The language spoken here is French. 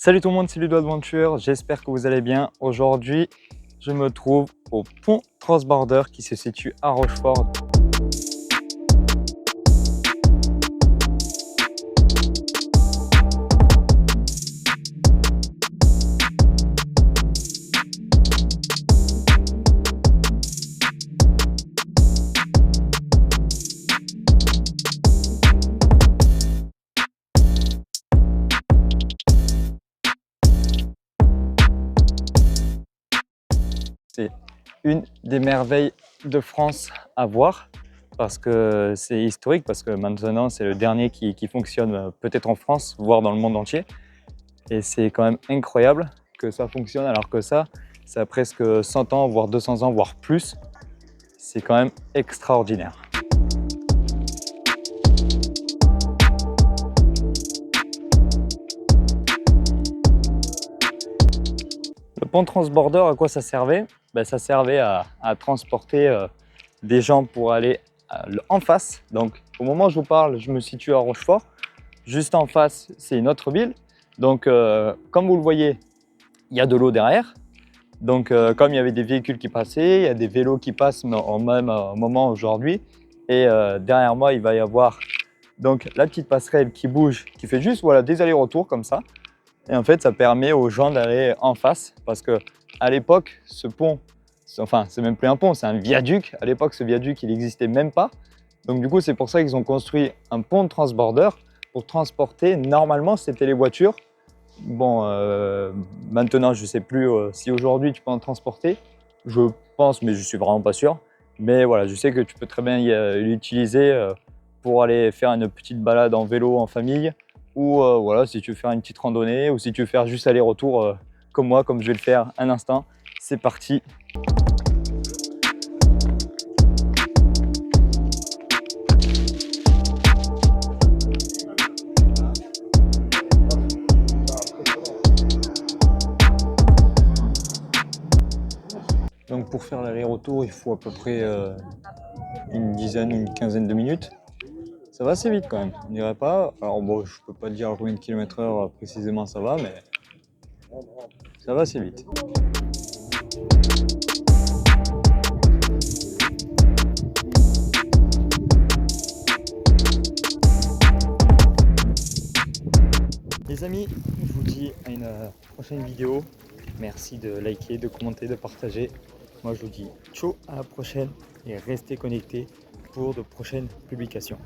Salut tout le monde, c'est Ludo Adventure, j'espère que vous allez bien. Aujourd'hui, je me trouve au pont Transborder qui se situe à Rochefort. C'est une des merveilles de France à voir parce que c'est historique, parce que maintenant c'est le dernier qui fonctionne peut-être en France, voire dans le monde entier. Et c'est quand même incroyable que ça fonctionne alors que ça a presque 100 ans, voire 200 ans, voire plus. C'est quand même extraordinaire. Le pont Transborder, à quoi ça servait? Ça servait à transporter des gens pour aller en face. Donc au moment où je vous parle, je me situe à Rochefort. Juste en face, c'est une autre ville. Donc comme vous le voyez, il y a de l'eau derrière. Donc comme il y avait des véhicules qui passaient, il y a des vélos qui passent au même moment aujourd'hui. Et derrière moi, il va y avoir donc la petite passerelle qui bouge, qui fait juste voilà, des allers-retours comme ça. Et en fait, ça permet aux gens d'aller en face parce que à l'époque, ce pont, enfin, c'est même plus un pont, c'est un viaduc. À l'époque, ce viaduc, il n'existait même pas. Donc du coup, c'est pour ça qu'ils ont construit un pont de transborder pour transporter. Normalement, c'était les voitures. Bon, maintenant, je ne sais plus si aujourd'hui tu peux en transporter. Je pense, mais je suis vraiment pas sûr. Mais voilà, je sais que tu peux très bien l'utiliser pour aller faire une petite balade en vélo en famille ou voilà, si tu veux faire une petite randonnée ou si tu veux faire juste aller-retour comme moi, comme je vais le faire un instant. C'est parti. Donc pour faire l'aller-retour, il faut à peu près une dizaine, une quinzaine de minutes. Ça va assez vite quand même, on dirait pas. Alors bon, je peux pas te dire combien de kilomètres heure précisément ça va, mais ça va assez vite. Les amis, je vous dis à une prochaine vidéo. Merci de liker, de commenter, de partager. Moi je vous dis ciao, à la prochaine et restez connectés pour de prochaines publications.